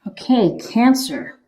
Okay, Cancer.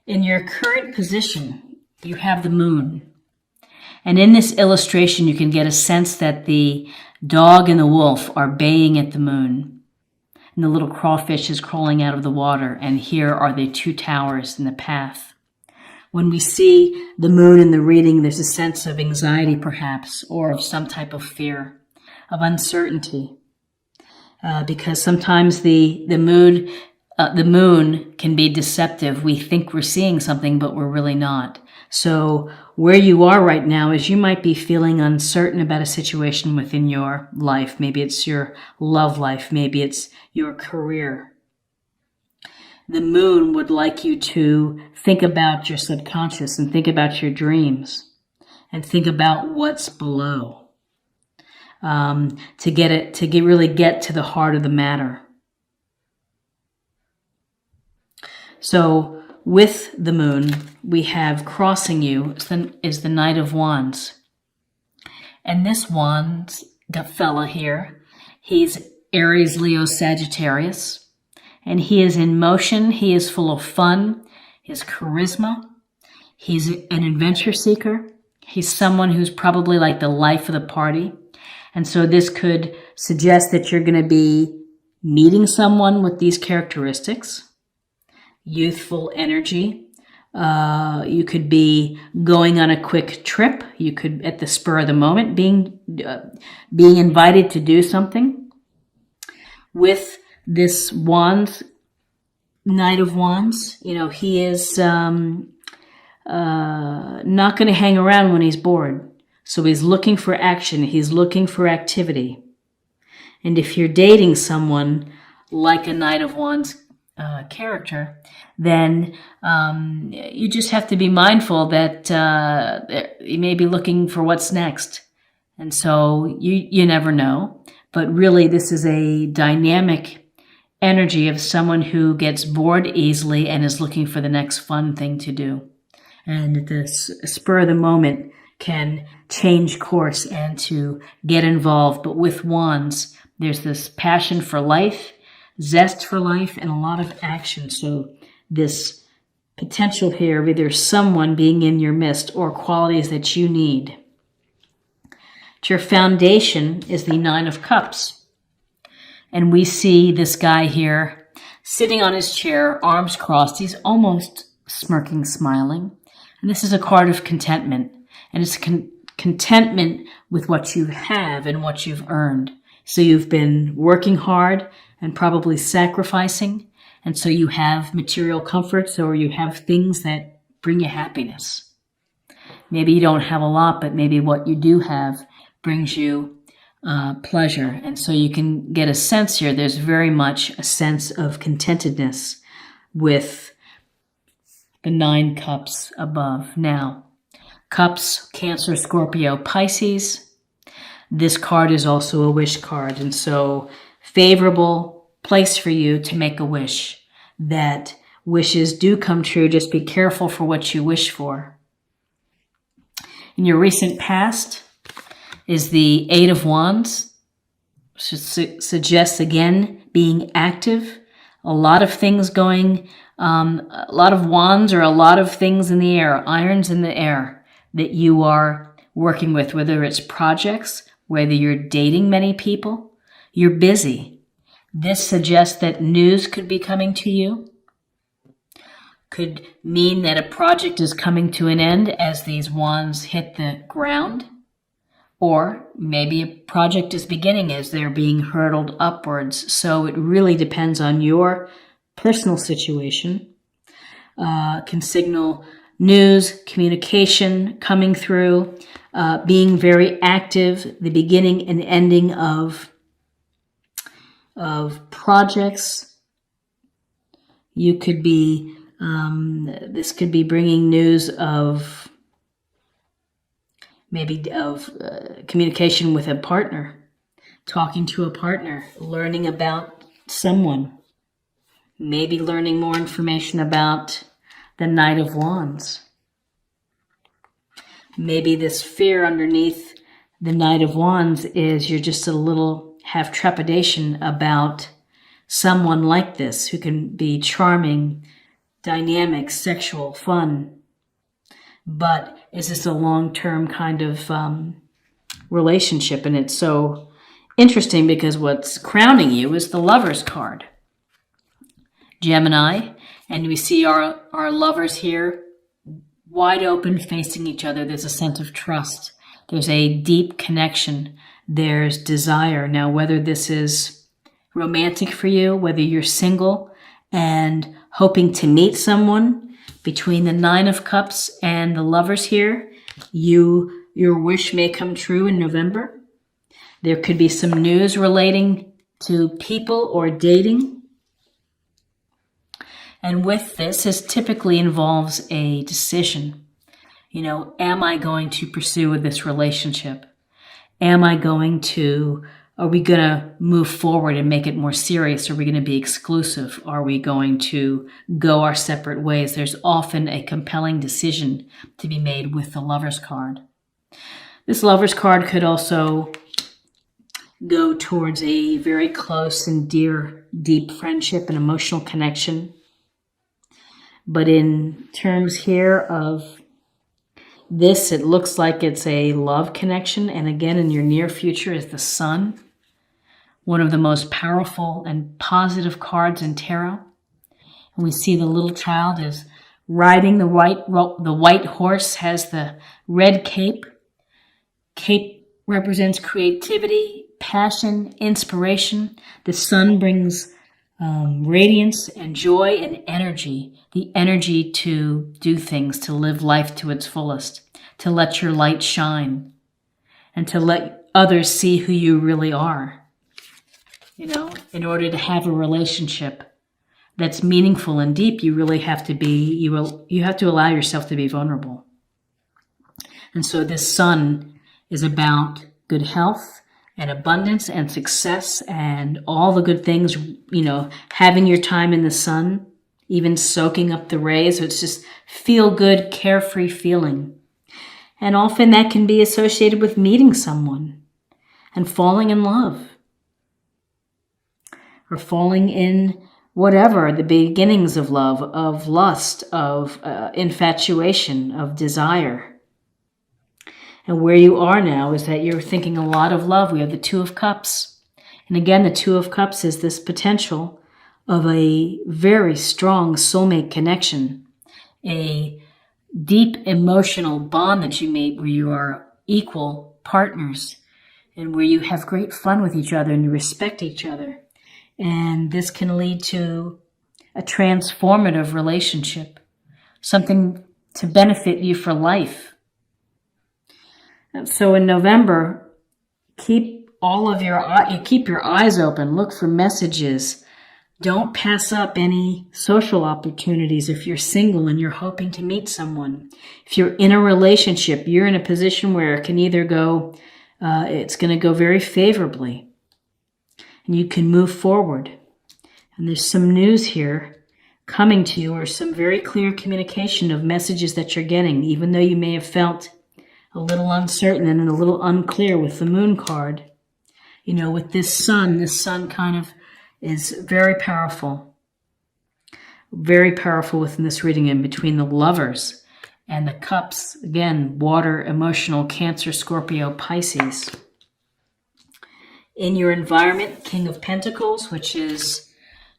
In your current position, you have the moon. And in this illustration, you can get a sense that the dog and the wolf are baying at the moon. And the little crawfish is crawling out of the water. And here are the two towers in the path. When we see the moon in the reading, there's a sense of anxiety, perhaps, or of some type of fear, of uncertainty. Because sometimes the moon can be deceptive. We think we're seeing something, but we're really not. So where you are right now is you might be feeling uncertain about a situation within your life. Maybe it's your love life. Maybe it's your career. The moon would like you to think about your subconscious and think about your dreams and think about what's below. Really get to the heart of the matter. So with the moon, we have crossing you is the Knight of Wands. And this Wands, the fella here, he's Aries, Leo, Sagittarius. And he is in motion. He is full of fun, his charisma. He's an adventure seeker. He's someone who's probably like the life of the party. And so this could suggest that you're going to be meeting someone with these characteristics. Youthful energy. You could be going on a quick trip. You could, at the spur of the moment, being invited to do something. With this Wands, Knight of Wands, he is not going to hang around when he's bored. So he's looking for action. He's looking for activity. And if you're dating someone like a Knight of Wands character, then you just have to be mindful that you may be looking for what's next. And so you never know. But really, this is a dynamic energy of someone who gets bored easily and is looking for the next fun thing to do. And at the spur of the moment can change course and to get involved. But with Wands, there's this passion for life, zest for life, and a lot of action. So this potential here of either someone being in your midst or qualities that you need. Your foundation is the Nine of Cups. And we see this guy here sitting on his chair, arms crossed. He's almost smirking, smiling. And this is a card of contentment. And it's contentment with what you have and what you've earned. So you've been working hard and probably sacrificing. And so you have material comforts or you have things that bring you happiness. Maybe you don't have a lot, but maybe what you do have brings you pleasure. And so you can get a sense here. There's very much a sense of contentedness with the 9 cups above. Now, cups, Cancer, Scorpio, Pisces. This card is also a wish card. And so favorable place for you to make a wish. That wishes do come true. Just be careful for what you wish for. In your recent past is the 8 of Wands. Suggests, again, being active. A lot of things going, a lot of wands or a lot of things in the air, irons in the air that you are working with, whether it's projects, whether you're dating many people, you're busy. This suggests that news could be coming to you. Could mean that a project is coming to an end as these wands hit the ground. Or maybe a project is beginning as they're being hurtled upwards. So it really depends on your personal situation. Can signal news, communication coming through, being very active, the beginning and ending of projects. You could be, this could be bringing news of maybe of communication with a partner, talking to a partner, learning about someone, maybe learning more information about the Knight of Wands. Maybe this fear underneath the Knight of Wands is you're just a little have trepidation about someone like this who can be charming, dynamic, sexual, fun. But is this a long-term kind of relationship? And it's so interesting because what's crowning you is the Lovers card. Gemini, and we see our lovers here wide open, facing each other. There's a sense of trust. There's a deep connection. There's desire. Now, whether this is romantic for you, whether you're single and hoping to meet someone, between the Nine of Cups and the Lovers here, your wish may come true in November. There could be some news relating to people or dating. And with this, it typically involves a decision. You know, am I going to pursue this relationship? Are we going to move forward and make it more serious? Are we going to be exclusive? Are we going to go our separate ways? There's often a compelling decision to be made with the Lovers card. This Lovers card could also go towards a very close and deep friendship and emotional connection. But in terms here of this, it looks like it's a love connection. And again, in your near future is the Sun, one of the most powerful and positive cards in tarot. And we see the little child is riding the white horse, has the red cape. Cape represents creativity, passion, inspiration. The Sun brings radiance and joy and energy, the energy to do things, to live life to its fullest, to let your light shine, and to let others see who you really are. You know, in order to have a relationship that's meaningful and deep, you really have to you have to allow yourself to be vulnerable. And so this Sun is about good health and abundance and success and all the good things, you know, having your time in the sun, even soaking up the rays. So it's just feel good, carefree feeling. And often that can be associated with meeting someone and falling in love or falling in whatever, the beginnings of love, of lust, of infatuation, of desire. And where you are now is that you're thinking a lot of love. We have the Two of Cups. And again, the Two of Cups is this potential of a very strong soulmate connection, a deep emotional bond that you made where you are equal partners and where you have great fun with each other and you respect each other. And this can lead to a transformative relationship, something to benefit you for life. So in November, keep your eyes open. Look for messages. Don't pass up any social opportunities if you're single and you're hoping to meet someone. If you're in a relationship, you're in a position where it can either go, it's going to go very favorably, and you can move forward. And there's some news here coming to you, or some very clear communication of messages that you're getting, even though you may have felt a little uncertain and a little unclear with the Moon card. You know, with this Sun kind of is very powerful within this reading. In between the Lovers and the Cups, again, water, emotional, Cancer, Scorpio, Pisces. In your environment, King of Pentacles, which is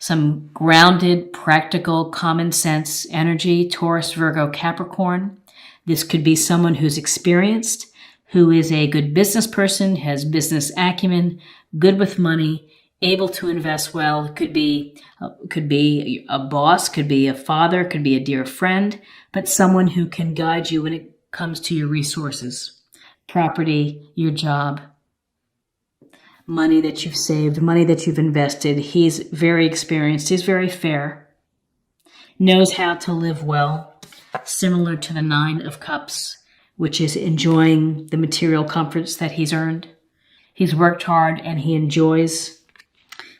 some grounded, practical, common sense energy, Taurus, Virgo, Capricorn. This could be someone who's experienced, who is a good business person, has business acumen, good with money, able to invest well. It could be a boss, could be a father, could be a dear friend, but someone who can guide you when it comes to your resources, property, your job, money that you've saved, money that you've invested. He's very experienced. He's very fair, knows how to live well. Similar to the Nine of Cups, which is enjoying the material comforts that he's earned. He's worked hard and he enjoys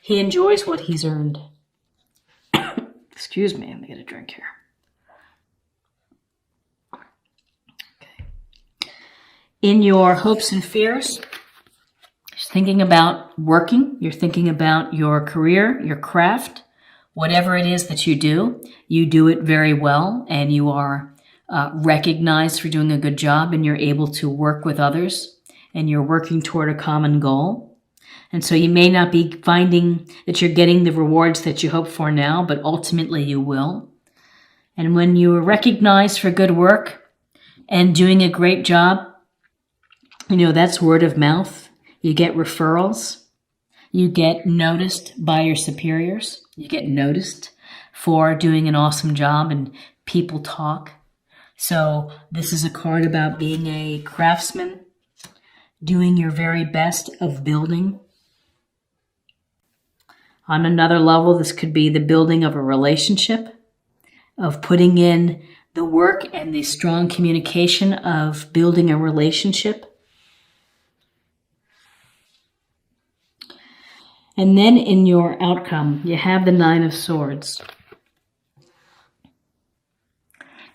what he's earned. Excuse me, let me get a drink here. Okay. In your hopes and fears, You're thinking about working. You're thinking about your career, your craft, whatever it is that you do it very well, and you are recognized for doing a good job, and you're able to work with others, and you're working toward a common goal. And so you may not be finding that you're getting the rewards that you hope for now, but ultimately you will. And when you are recognized for good work and doing a great job, that's word of mouth. You get referrals. You get noticed by your superiors. You get noticed for doing an awesome job, and people talk. So this is a card about being a craftsman, doing your very best of building. On another level, this could be the building of a relationship, of putting in the work and the strong communication of building a relationship. And then in your outcome, you have the Nine of Swords.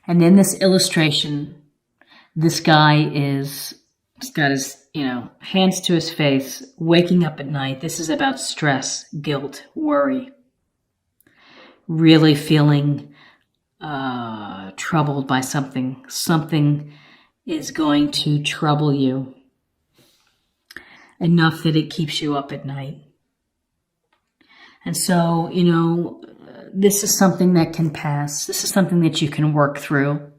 And in this illustration, this guy he's got his, hands to his face, waking up at night. This is about stress, guilt, worry. Really feeling troubled by something. Something is going to trouble you enough that it keeps you up at night. And so, this is something that can pass. This is something that you can work through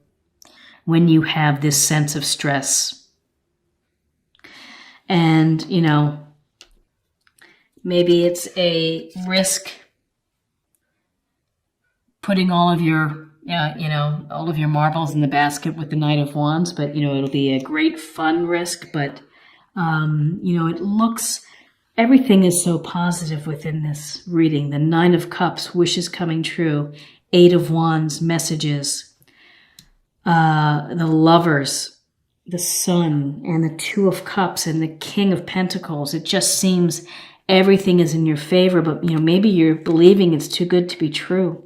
when you have this sense of stress. And, maybe it's a risk putting all of your, all of your marbles in the basket with the Knight of Wands, but, it'll be a great fun risk, but, it looks... Everything is so positive within this reading. The Nine of Cups, wishes coming true. Eight of Wands, messages. The Lovers, the Sun, and the Two of Cups, and the King of Pentacles. It just seems everything is in your favor, but maybe you're believing it's too good to be true,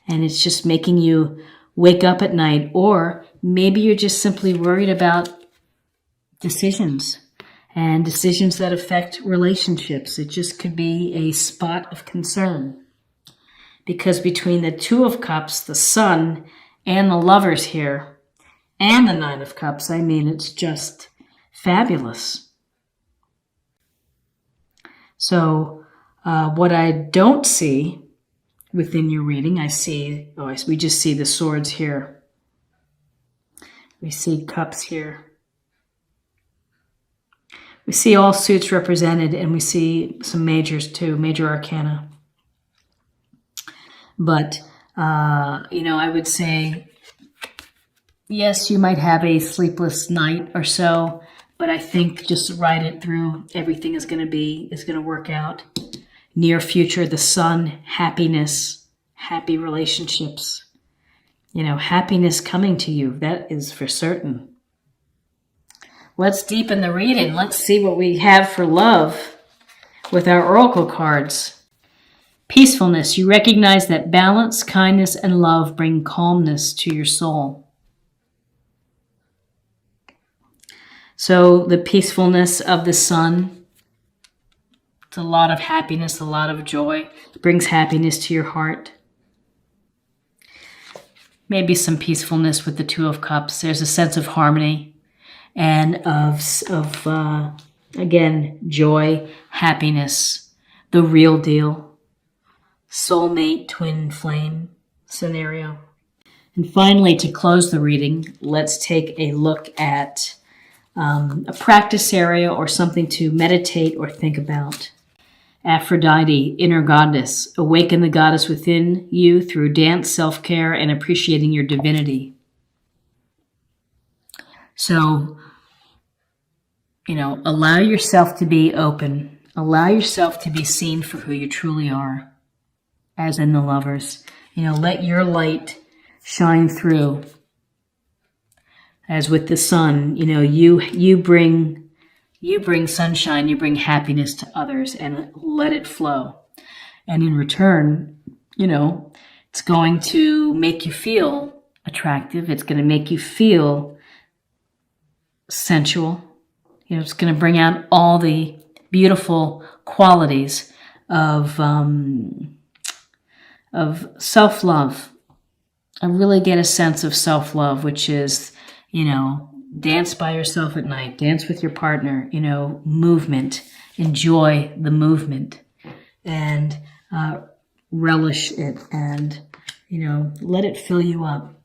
and it's just making you wake up at night, or maybe you're just simply worried about decisions. And decisions that affect relationships. It just could be a spot of concern. Because between the Two of Cups, the Sun, and the Lovers here, and the Nine of Cups, it's just fabulous. So, what I don't see within your reading, we just see the swords here. We see cups here. We see all suits represented, and we see some majors too, major arcana. But, I would say, yes, you might have a sleepless night or so, but I think just ride it through. Everything is going to work out. Near future, the Sun, happiness, happy relationships. Happiness coming to you. That is for certain. Let's deepen the reading. Let's see what we have for love with our oracle cards. Peacefulness. You recognize that balance, kindness, and love bring calmness to your soul. So the peacefulness of the Sun. It's a lot of happiness, a lot of joy. It brings happiness to your heart. Maybe some peacefulness with the Two of Cups. There's a sense of harmony. And of again, joy, happiness, the real deal, soulmate, twin flame scenario. And finally, to close the reading, let's take a look at a practice area or something to meditate or think about. Aphrodite, inner goddess, awaken the goddess within you through dance, self-care, and appreciating your divinity. So, allow yourself to be open. Allow yourself to be seen for who you truly are, as in the Lovers. Let your light shine through. As with the Sun, you bring sunshine, you bring happiness to others, and let it flow. And in return, it's going to make you feel attractive. It's going to make you feel sensual. It's going to bring out all the beautiful qualities of self-love. I really get a sense of self-love, which is, dance by yourself at night, dance with your partner, movement, enjoy the movement, and relish it, and, let it fill you up.